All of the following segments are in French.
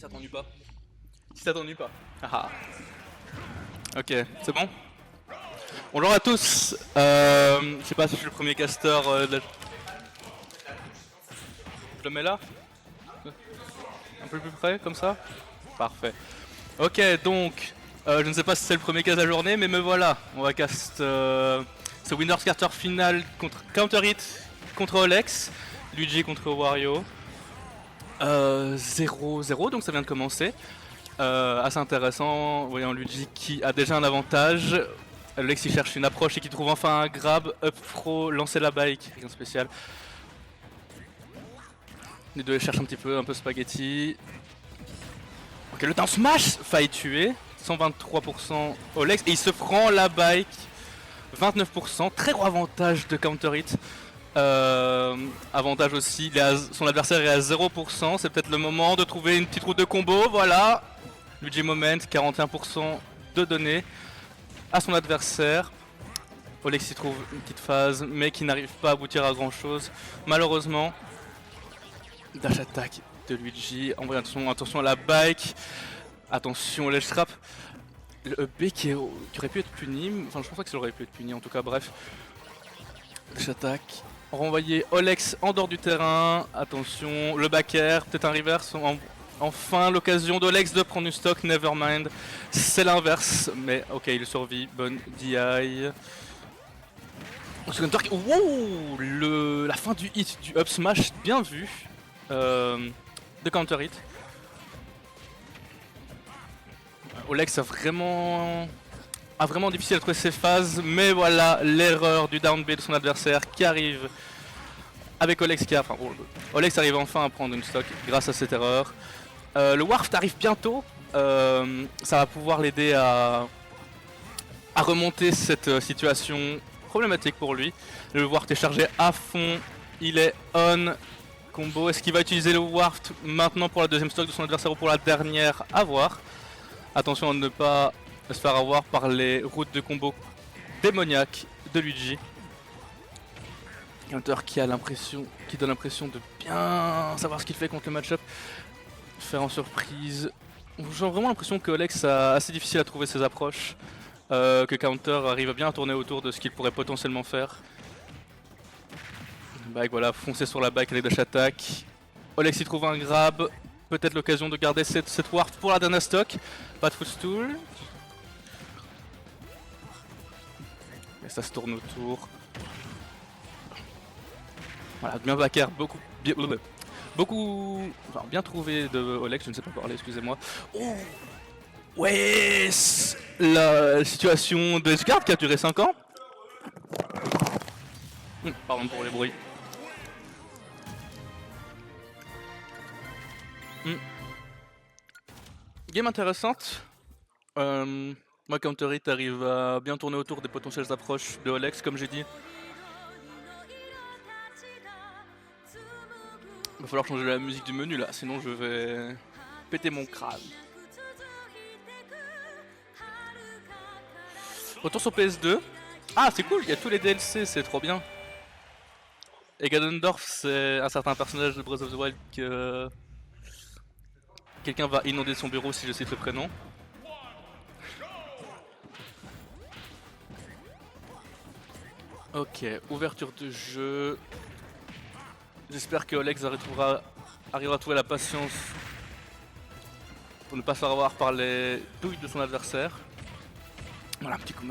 Si t'as tendu pas. Si t'as tendu pas. Ah. Ok, c'est bon. Bonjour à tous. Je sais pas si je suis le premier caster de la... Je le mets là. Un peu plus près, comme ça. Parfait. Ok, donc, je ne sais pas si c'est le premier cast de la journée, mais me voilà. On va cast ce Winners Carter final contre Counter Hit contre Olex, Luigi contre Wario. 0-0, donc ça vient de commencer. Assez intéressant, voyons Luigi qui a déjà un avantage. Olex il cherche une approche et qui trouve enfin un grab, up throw, lancer la bike, rien de spécial. Les deux cherchent un peu spaghetti. Ok, le down smash faille tuer, 123% Olex et il se prend la bike, 29%, très gros avantage de counter hit. Avantage aussi, son adversaire est à 0%, c'est peut-être le moment de trouver une petite route de combo, voilà. Luigi Moment, 41% de données à son adversaire. Olex y trouve une petite phase, mais qui n'arrive pas à aboutir à grand chose, malheureusement. Dash attack de Luigi, attention à la bike, attention au ledge trap. Le B qui aurait pu être puni, enfin je pense pas que ça aurait pu être puni en tout cas, bref. Dash attack, renvoyer Olex en dehors du terrain, attention, le back air, peut-être un reverse, enfin l'occasion d'Olex de prendre du stock, nevermind, c'est l'inverse, mais ok il survit, bonne DI. Wow, la fin du hit du up smash, bien vu. De counter hit. Olex a vraiment difficile à trouver ses phases, mais voilà l'erreur du down B de son adversaire qui arrive avec Olex Olex arrive enfin à prendre une stock grâce à cette erreur. Le Warft arrive bientôt, ça va pouvoir l'aider à remonter cette situation problématique pour lui. Le Warft est chargé à fond, il est on. Combo, est-ce qu'il va utiliser le Warft maintenant pour la deuxième stock de son adversaire ou pour la dernière? À voir. Attention à ne pas se faire avoir par les routes de combo démoniaques de Luigi. Counter qui donne l'impression de bien savoir ce qu'il fait contre le match-up. Faire en surprise. J'ai vraiment l'impression que Olex a assez difficile à trouver ses approches. Que Counter arrive bien à tourner autour de ce qu'il pourrait potentiellement faire. Bike, voilà, foncer sur la bike avec dash attack. Olex y trouve un grab, peut-être l'occasion de garder cette warp pour la dernière stock. Pas de footstool. Et ça se tourne autour. Voilà, bien back air, bien trouvé de Olex, je ne sais pas parler, excusez-moi. Oh ouais, la situation de Edgeguard qui a duré 5 ans. Pardon pour les bruits. Game intéressante. Moi, Counter Hit arrive à bien tourner autour des potentielles approches de Olex, comme j'ai dit. Il va falloir changer la musique du menu là, sinon je vais péter mon crâne. Retour sur PS2. Ah, c'est cool, il y a tous les DLC, c'est trop bien. Et Ganondorf, c'est un certain personnage de Breath of the Wild que quelqu'un va inonder son bureau si je cite le prénom. Ok, ouverture de jeu. J'espère que Olex arrivera à trouver la patience pour ne pas se faire avoir par les douilles de son adversaire.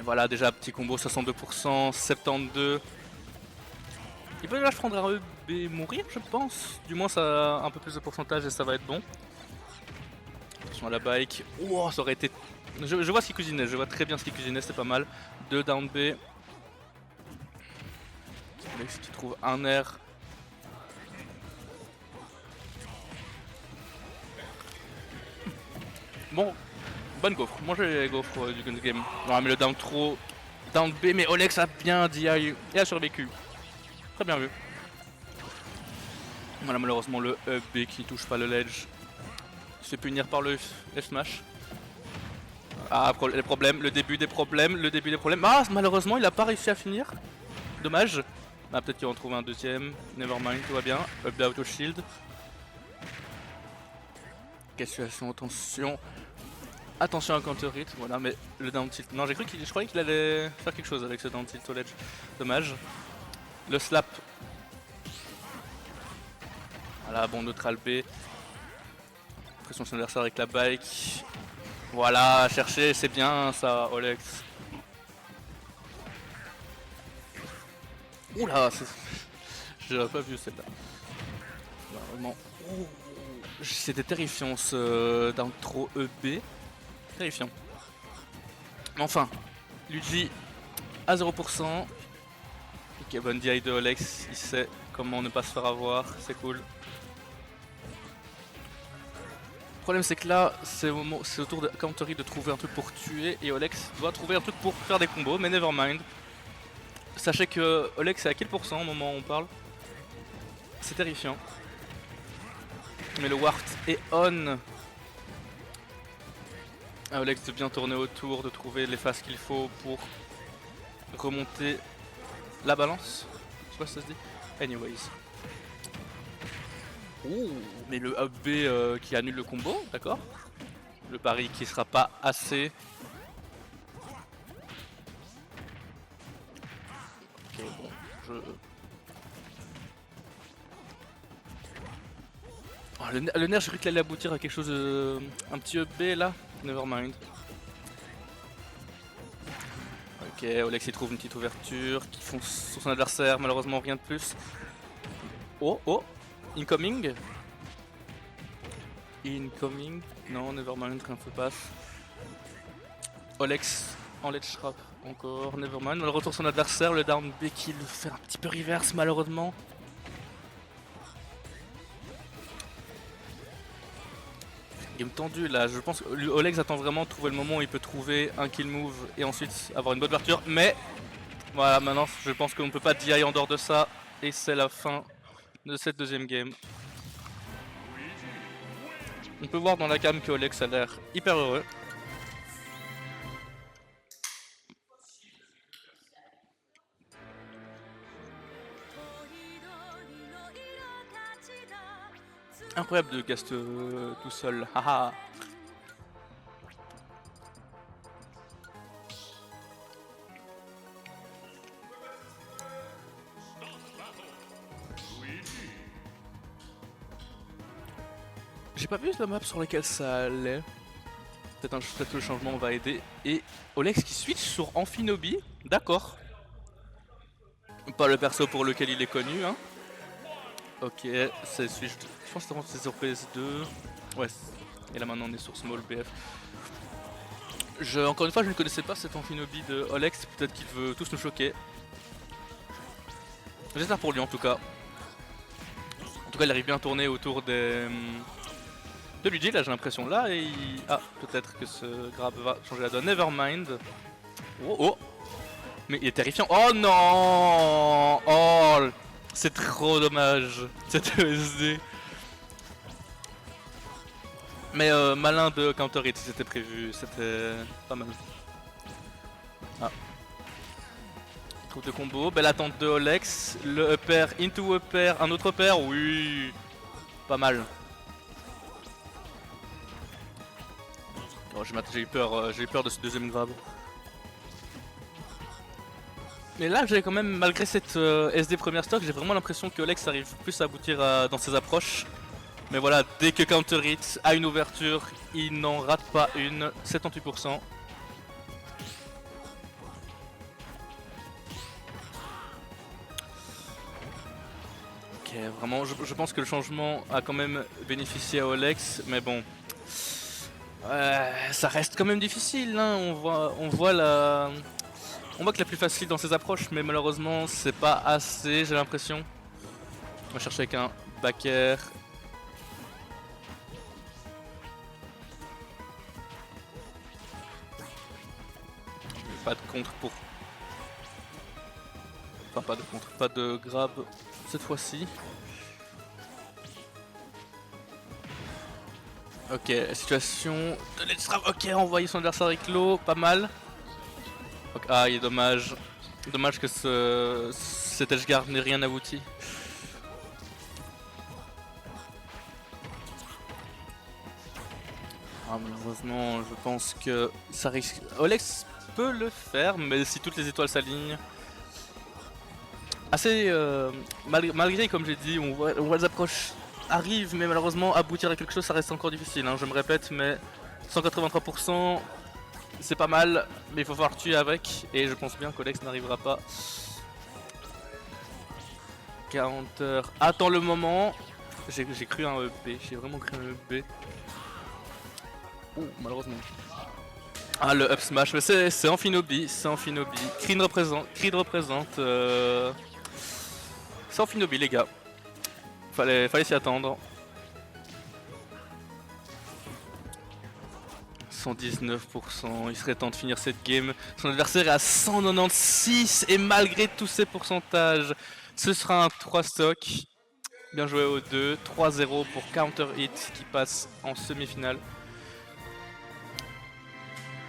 Voilà, déjà petit combo 62%, 72. Il peut déjà prendre un EB et mourir, je pense. Du moins, ça a un peu plus de pourcentage et ça va être bon. Attention à la bike. Oh, ça aurait été. Je vois ce qu'il cuisinait, je vois très bien ce qu'il cuisinait, c'est pas mal. 2 down B. Olex qui trouve un air. Bon, bonne gaufre. Mangez les gaufres du Guns Game. Non, mais le down trop. Down B, mais Olex a bien DI et a survécu. Très bien vu. Voilà, malheureusement, le up B qui touche pas le ledge. Il se fait punir par le F smash. Ah, les problèmes, le début des problèmes. Ah, malheureusement, il a pas réussi à finir. Dommage. Ah, peut-être qu'il va en trouver un deuxième. Nevermind, tout va bien. Up B auto shield. Quelle situation, attention. Attention à counter hit, voilà, mais le down tilt. Non, je croyais qu'il allait faire quelque chose avec ce down tilt au ledge. Dommage. Le slap. Voilà, bon neutral B. Pression sur l'adversaire avec la bike. Voilà, chercher, c'est bien ça, Olex. Oula, j'aurais pas vu celle-là. Vraiment. C'était terrifiant ce d'intro EB. Terrifiant. Mais enfin, Luigi à 0%. Ok, bonne DI de Olex, il sait comment ne pas se faire avoir, c'est cool. Le problème c'est que là, c'est au tour de Countery de trouver un truc pour tuer et Olex doit trouver un truc pour faire des combos, mais nevermind. Sachez que Olex est à quel pourcent au moment où on parle? C'est terrifiant. Mais le ward est on. Olex de bien tourner autour, de trouver les phases qu'il faut pour remonter la balance. Je sais pas si ça se dit. Anyways. Ouh, mais le up B qui annule le combo, d'accord. Le pari qui sera pas assez. Ok, bon, oh, le nerf, j'ai cru qu'il allait aboutir à quelque chose de... un petit up B là. Nevermind. Ok, Olex il trouve une petite ouverture qui fonce sur son adversaire, malheureusement rien de plus. Oh, oh, incoming. Incoming. Non, nevermind, rien se passe. Olex en ledge trap encore, nevermind. Le retour sur son adversaire, le down B qui le fait un petit peu reverse malheureusement. Game tendu là, je pense que Olex attend vraiment de trouver le moment où il peut trouver un kill move et ensuite avoir une bonne ouverture. Mais voilà, maintenant je pense qu'on ne peut pas DI en dehors de ça. Et c'est la fin de cette deuxième game. On peut voir dans la cam que Olex a l'air hyper heureux. Incroyable de cast tout seul, haha. J'ai pas vu la map sur laquelle ça allait. Peut-être que le changement va aider. Et Olex qui switch sur Amphinobi, d'accord. Pas le perso pour lequel il est connu, hein. Ok, c'est switch. Je pense que c'est sur PS2. Ouais, et là maintenant on est sur Small BF. Encore une fois, je ne connaissais pas cet Amphinobi de Olex. Peut-être qu'il veut tous nous choquer. J'espère pour lui en tout cas. En tout cas, il arrive bien à tourner autour des... de Luigi, là j'ai l'impression. Là, et ah, peut-être que ce grab va changer la donne. Nevermind. Oh, oh. Mais il est terrifiant. Oh non. Oh, c'est trop dommage, cette ESD. Mais malin de counter hit si c'était prévu, c'était pas mal. Ah. Trouve de combo, belle attente de Olex. Le upper into upper, un autre upper, oui. Pas mal. Oh, j'ai eu peur de ce deuxième grab. Mais là j'ai quand même, malgré cette SD première stock, j'ai vraiment l'impression que Olex arrive plus à aboutir dans ses approches. Mais voilà, dès que counter hit a une ouverture, il n'en rate pas une, 78%. Ok, vraiment, je pense que le changement a quand même bénéficié à Olex, mais bon. Ça reste quand même difficile, hein. On voit que la plus facile dans ses approches, mais malheureusement c'est pas assez, j'ai l'impression. On va chercher avec un back air. Pas de contre pour... Enfin pas de contre, pas de grab cette fois-ci. Ok, situation de let's trap. Ok, envoyer son adversaire avec l'eau, pas mal. Okay, ah, il est dommage. Dommage que cet edgeguard n'ait rien abouti. Ah, malheureusement, je pense que ça risque. Olex peut le faire, mais si toutes les étoiles s'alignent. Assez. Malgré, comme j'ai dit, on voit les approches arrivent, mais malheureusement, aboutir à quelque chose, ça reste encore difficile. Hein, je me répète, mais 183%, c'est pas mal, mais il faut falloir tuer avec. Et je pense bien qu'Olex n'arrivera pas. 40 heures. Attends le moment. J'ai cru un EP, j'ai vraiment cru un EP. Oh, malheureusement. Ah, le up smash, mais c'est Amphinobi, c'est Amphinobi. Creed représente. C'est Amphinobi, les gars. Fallait s'y attendre. 119%, il serait temps de finir cette game. Son adversaire est à 196 et malgré tous ces pourcentages, ce sera un 3 stock. Bien joué aux deux, 3-0 pour Counter Hit qui passe en semi-finale.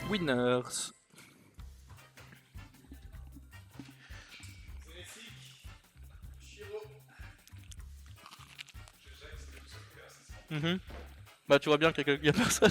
Winners. Bah tu vois bien qu'il y a personne.